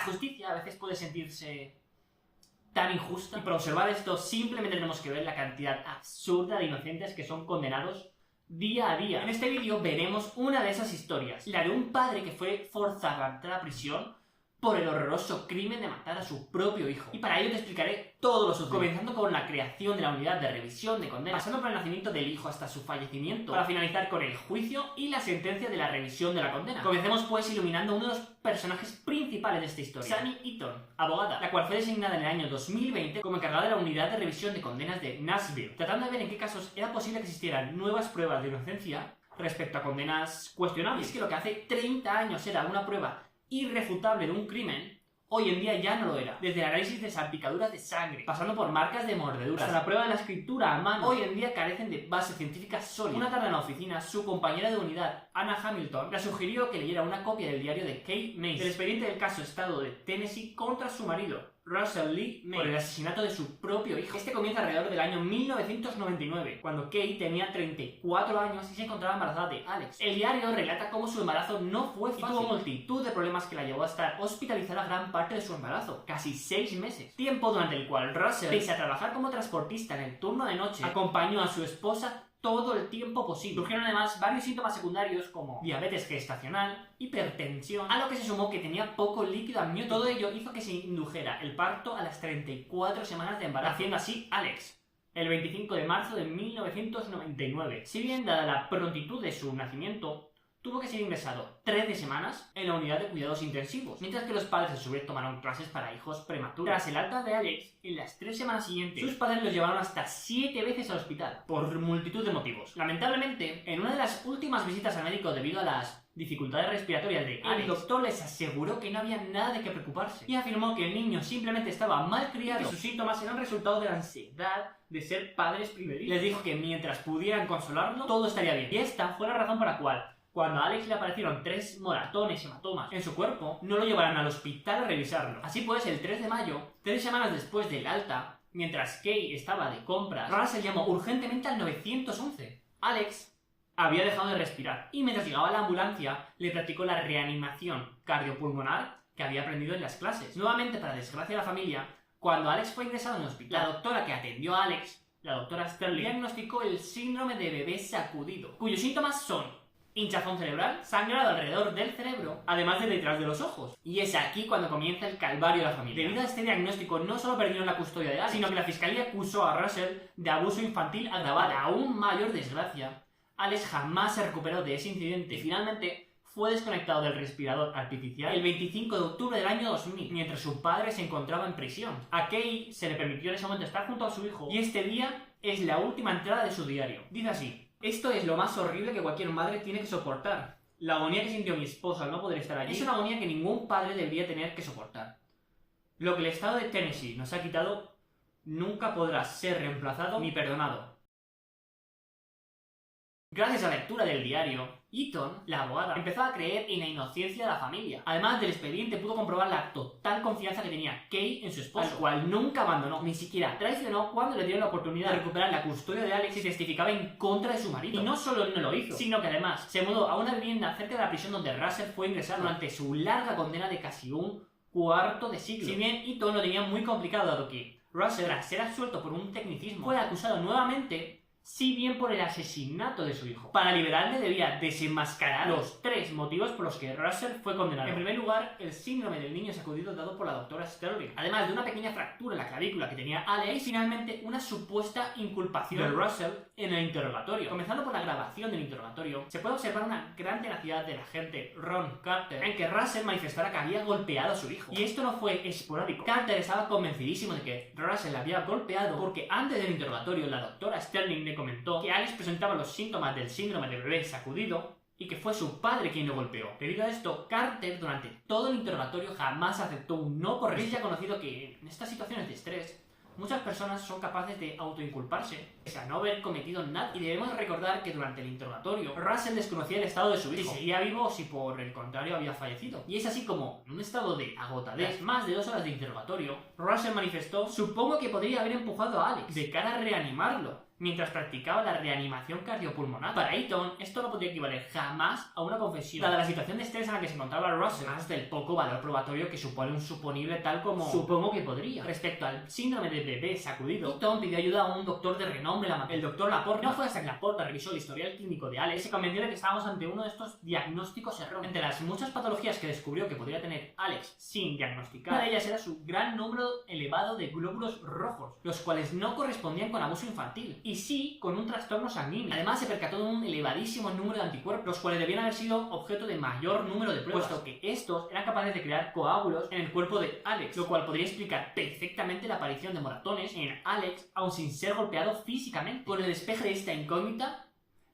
justicia a veces puede sentirse tan injusta, y para observar esto simplemente tenemos que ver la cantidad absurda de inocentes que son condenados día a día. En este vídeo veremos una de esas historias, la de un padre que fue forzado a entrar a prisión por el horroroso crimen de matar a su propio hijo. Y para ello te explicaré todo lo sucedido, comenzando con la creación de la unidad de revisión de condenas, pasando por el nacimiento del hijo hasta su fallecimiento, para finalizar con el juicio y la sentencia de la revisión de la condena. Comencemos pues iluminando uno de los personajes principales de esta historia, Sunny Eaton, abogada, la cual fue designada en el año 2020 como encargada de la unidad de revisión de condenas de Nashville, tratando de ver en qué casos era posible que existieran nuevas pruebas de inocencia respecto a condenas cuestionables. Y es que lo que hace 30 años era una prueba irrefutable de un crimen, hoy en día ya no lo era. Desde el análisis de salpicaduras de sangre, pasando por marcas de mordeduras, hasta la prueba de la escritura a mano, hoy en día carecen de base científica sólida. Una tarde en la oficina, su compañera de unidad, Anna Hamilton, le sugirió que leyera una copia del diario de Kate Mace, del expediente del caso Estado de Tennessee contra su marido, Russell Lee Mace, por el asesinato de su propio hijo. Este comienza alrededor del año 1999, cuando Kate tenía 34 años y se encontraba embarazada de Alex. El diario relata cómo su embarazo no fue fácil y tuvo multitud de problemas que la llevó a estar hospitalizada gran parte de su embarazo, casi 6 meses. Tiempo durante el cual Russell, pese a trabajar como transportista en el turno de noche, acompañó a su esposa todo el tiempo posible. Surgieron además varios síntomas secundarios como diabetes gestacional, hipertensión, a lo que se sumó que tenía poco líquido amniótico. Todo ello hizo que se indujera el parto a las 34 semanas de embarazo, haciendo así Alex el 25 de marzo de 1999. Si bien, dada la prontitud de su nacimiento, tuvo que ser ingresado 13 semanas en la unidad de cuidados intensivos, mientras que los padres a su vez tomaron clases para hijos prematuros. Tras el alta de Alex, en las 3 semanas siguientes, sus padres los llevaron hasta 7 veces al hospital, por multitud de motivos. Lamentablemente, en una de las últimas visitas al médico debido a las dificultades respiratorias de Alex, el doctor les aseguró que no había nada de qué preocuparse y afirmó que el niño simplemente estaba mal criado y que sus síntomas eran resultado de la ansiedad de ser padres primerizos. Les dijo que mientras pudieran consolarlo, todo estaría bien. Y esta fue la razón por la cual, cuando a Alex le aparecieron 3 moratones y hematomas en su cuerpo, no lo llevaron al hospital a revisarlo. Así pues, el 3 de mayo, 3 semanas después del alta, mientras Kate estaba de compras, Russell llamó urgentemente al 911. Alex había dejado de respirar y mientras llegaba la ambulancia le practicó la reanimación cardiopulmonar que había aprendido en las clases. Nuevamente, para desgracia de la familia, cuando Alex fue ingresado en el hospital, la doctora que atendió a Alex, la doctora Sterling, diagnosticó el síndrome de bebé sacudido, cuyos síntomas son hinchazón cerebral, sangrado alrededor del cerebro, además de detrás de los ojos. Y es aquí cuando comienza el calvario de la familia. Debido a este diagnóstico, no solo perdieron la custodia de Alex, sino que la fiscalía acusó a Russell de abuso infantil agravado. Para aún mayor desgracia, Alex jamás se recuperó de ese incidente y finalmente fue desconectado del respirador artificial el 25 de octubre del año 2000, mientras su padre se encontraba en prisión. A Kate se le permitió en ese momento estar junto a su hijo y este día es la última entrada de su diario. Dice así: esto es lo más horrible que cualquier madre tiene que soportar. La agonía que sintió mi esposa al no poder estar allí es una agonía que ningún padre debería tener que soportar. Lo que el estado de Tennessee nos ha quitado nunca podrá ser reemplazado ni perdonado. Gracias a la lectura del diario, Eaton, la abogada, empezó a creer en la inocencia de la familia. Además del expediente, pudo comprobar la total confianza que tenía Kate en su esposo, al cual nunca abandonó, ni siquiera traicionó cuando le dieron la oportunidad de recuperar la custodia de Alex y testificaba en contra de su marido. Y no solo no lo hizo, sino que además se mudó a una vivienda cerca de la prisión donde Russell fue ingresado durante su larga condena de casi un cuarto de siglo. Si bien Eaton lo tenía muy complicado, dado que Russell, tras ser absuelto por un tecnicismo, fue acusado nuevamente, si bien por el asesinato de su hijo. Para liberarle debía desenmascarar los 3 motivos por los que Russell fue condenado. En primer lugar, el síndrome del niño sacudido dado por la doctora Sterling, además de una pequeña fractura en la clavícula que tenía Alex, y finalmente una supuesta inculpación de Russell en el interrogatorio. Comenzando por la grabación del interrogatorio, se puede observar una gran tenacidad del agente Ron Carter en que Russell manifestara que había golpeado a su hijo. Y esto no fue esporádico. Carter estaba convencidísimo de que Russell había golpeado porque antes del interrogatorio la doctora Sterling le comentó que Alex presentaba los síntomas del síndrome de bebé sacudido y que fue su padre quien lo golpeó. Debido a esto, Carter durante todo el interrogatorio jamás aceptó un no por respuesta. Es ya conocido que en estas situaciones de estrés muchas personas son capaces de autoinculparse, pese a no haber cometido nada. Y debemos recordar que durante el interrogatorio, Russell desconocía el estado de su hijo, si seguía vivo o si por el contrario había fallecido. Y es así como, en un estado de agotadez, más de 2 horas de interrogatorio, Russell manifestó: supongo que podría haber empujado a Alex de cara a reanimarlo, mientras practicaba la reanimación cardiopulmonar. Para Eaton, esto no podría equivaler jamás a una confesión, dada la situación de estrés en la que se encontraba Russell, más del poco valor probatorio que supone un suponible tal como supongo que podría. Respecto al síndrome del bebé sacudido, Eaton pidió ayuda a un doctor de renombre, el doctor Laporte. No fue hasta que Laporte revisó el historial clínico de Alex que se convenció de que estábamos ante uno de estos diagnósticos erróneos. Entre las muchas patologías que descubrió que podría tener Alex sin diagnosticar, una de ellas era su gran número elevado de glóbulos rojos, los cuales no correspondían con abuso infantil, y sí con un trastorno sanguíneo. Además, se percató de un elevadísimo número de anticuerpos, los cuales debían haber sido objeto de mayor número de pruebas, puesto que estos eran capaces de crear coágulos en el cuerpo de Alex, lo cual podría explicar perfectamente la aparición de moratones en Alex, aun sin ser golpeado físicamente. Con el despeje de esta incógnita,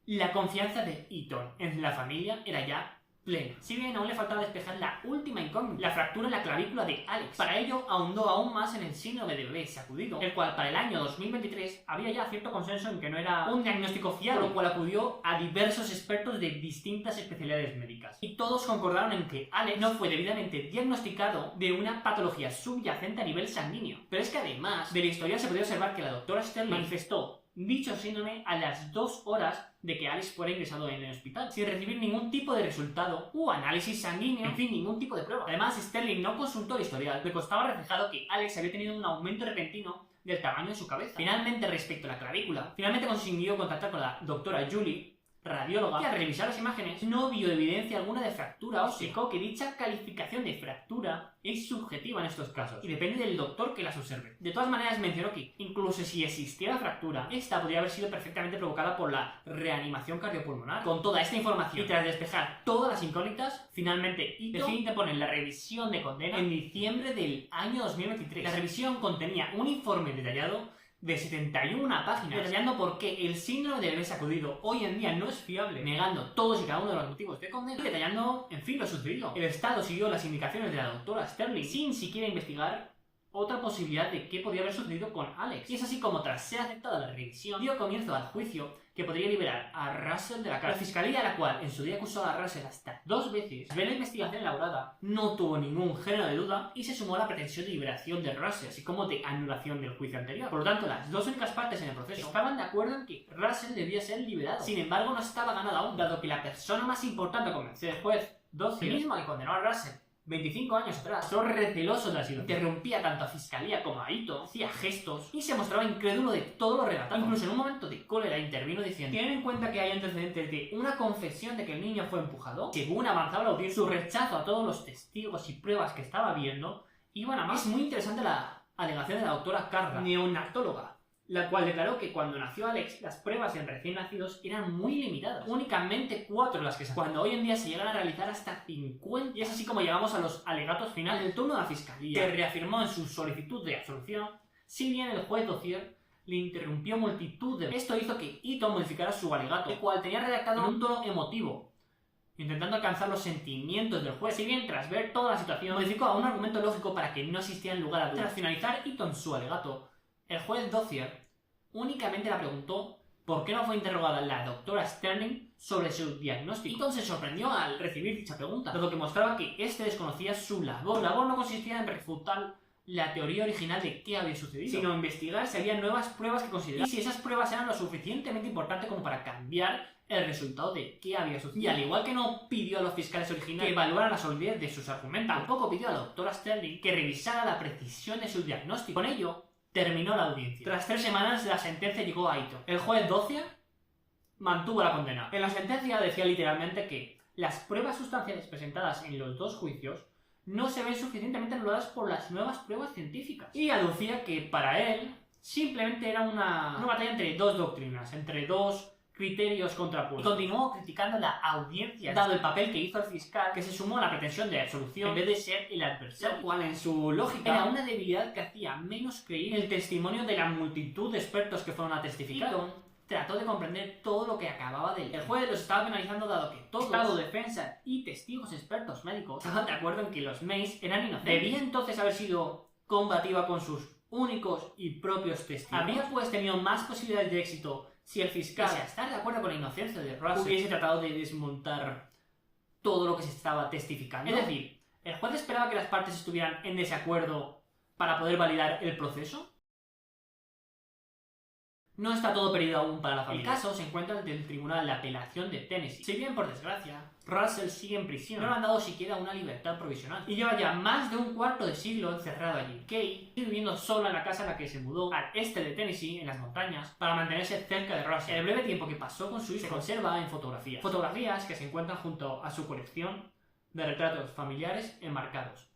la confianza de Eaton en la familia era ya plena. Si bien aún le faltaba despejar la última incógnita, la fractura en la clavícula de Alex. Para ello, ahondó aún más en el síndrome de bebé sacudido, el cual para el año 2023 había ya cierto consenso en que no era un diagnóstico fiable, por lo cual acudió a diversos expertos de distintas especialidades médicas. Y todos concordaron en que Alex no fue debidamente diagnosticado de una patología subyacente a nivel sanguíneo. Pero es que además de la historia se podía observar que la doctora Sterling manifestó dicho síndrome a las 2 horas de que Alex fuera ingresado en el hospital, sin recibir ningún tipo de resultado u análisis sanguíneo, en fin, ningún tipo de prueba. Además, Sterling no consultó el historial, le constaba reflejado que Alex había tenido un aumento repentino del tamaño de su cabeza. Finalmente, respecto a la clavícula, consiguió contactar con la doctora Julie, radióloga, que al revisar las imágenes no vio evidencia alguna de fractura ósea. Explicó que dicha calificación de fractura es subjetiva en estos casos y depende del doctor que las observe. De todas maneras, mencionó que incluso si existiera fractura, esta podría haber sido perfectamente provocada por la reanimación cardiopulmonar. Con toda esta información y tras despejar todas las incógnitas, finalmente Eaton decide poner la revisión de condena en diciembre del año 2023. La revisión contenía un informe detallado de 71 páginas, detallando por qué el síndrome de bebé sacudido hoy en día no es fiable, negando todos y cada uno de los motivos de condena y detallando, en fin, lo sucedido. El Estado siguió las indicaciones de la doctora Sterling sin siquiera investigar otra posibilidad de qué podría haber sucedido con Alex. Y es así como, tras ser aceptada la revisión, dio comienzo al juicio que podría liberar a Russell de la cárcel. La fiscalía, la cual en su día acusó a Russell hasta 2 veces, ve la investigación elaborada, no tuvo ningún género de duda y se sumó a la pretensión de liberación de Russell, así como de anulación del juicio anterior. Por lo tanto, las dos únicas partes en el proceso estaban de acuerdo en que Russell debía ser liberado. Sin embargo, no estaba ganado aún, dado que la persona más importante a convencer, el juez Dozier, el mismo que condenó a Russell 25 años atrás, estaba receloso de la situación, interrumpía tanto a fiscalía como a Eaton, hacía gestos y se mostraba incrédulo de todo lo relatado. Incluso en un momento de cólera intervino diciendo: tienen en cuenta que hay antecedentes de una confesión de que el niño fue empujado. Según avanzaba la audiencia, su rechazo a todos los testigos y pruebas que estaba viendo iban a más. Es muy interesante la alegación de la doctora Carla, neonatóloga, la cual declaró que cuando nació Alex, las pruebas en recién nacidos eran muy limitadas. Únicamente 4 las que se hacían, cuando hoy en día se llegan a realizar hasta 50. Y es así como llegamos a los alegatos finales del turno de la fiscalía, que reafirmó en su solicitud de absolución, si bien el juez Dozier le interrumpió multitud de... Esto hizo que Eaton modificara su alegato, el cual tenía redactado en un tono emotivo, intentando alcanzar los sentimientos del juez. Si bien, tras ver toda la situación, modificó a un argumento lógico para que no existiera lugar a dudas. Tras finalizar Eaton su alegato, el juez Dozier únicamente la preguntó por qué no fue interrogada la doctora Sterling sobre su diagnóstico. Eaton se sorprendió al recibir dicha pregunta, dado que mostraba que este desconocía su labor. Su labor no consistía en refutar la teoría original de qué había sucedido, sino investigar si había nuevas pruebas que considerar y si esas pruebas eran lo suficientemente importantes como para cambiar el resultado de qué había sucedido. Y al igual que no pidió a los fiscales originales que evaluaran la solidez de sus argumentos, tampoco pidió a la doctora Sterling que revisara la precisión de su diagnóstico. Con ello, terminó la audiencia. Tras 3 semanas, la sentencia llegó a Eaton. El juez Dozier mantuvo la condena. En la sentencia decía literalmente que las pruebas sustanciales presentadas en los 2 juicios no se ven suficientemente anuladas por las nuevas pruebas científicas. Y aducía que para él simplemente era una batalla entre 2 doctrinas, entre 2 criterios contrapuestos. Y continuó criticando la audiencia, dado el papel que hizo el fiscal, que se sumó a la pretensión de absolución en vez de ser el adversario, lo cual en su lógica era una debilidad que hacía menos creíble el testimonio de la multitud de expertos que fueron a testificar. Eaton trató de comprender todo lo que acababa de leer. El juez los estaba penalizando dado que todo Estado, defensa y testigos expertos médicos estaban de acuerdo en que los Mays eran inocentes. ¿Debía entonces haber sido combativa con sus únicos y propios testigos? ¿Habría pues tenido más posibilidades de éxito si el fiscal, pese a estar de acuerdo con la inocencia de Russell, hubiese tratado de desmontar todo lo que se estaba testificando? Es decir, ¿el juez esperaba que las partes estuvieran en desacuerdo para poder validar el proceso? no está todo perdido aún para la familia. El caso se encuentra ante el Tribunal de Apelación de Tennessee. Si bien, por desgracia, Russell sigue en prisión, no le han dado siquiera una libertad provisional y lleva ya más de un cuarto de siglo encerrado allí. Kay sigue viviendo sola en la casa en la que se mudó al este de Tennessee, en las montañas, para mantenerse cerca de Russell. El breve tiempo que pasó con su hijo se conserva en fotografías. Fotografías que se encuentran junto a su colección de retratos familiares enmarcados.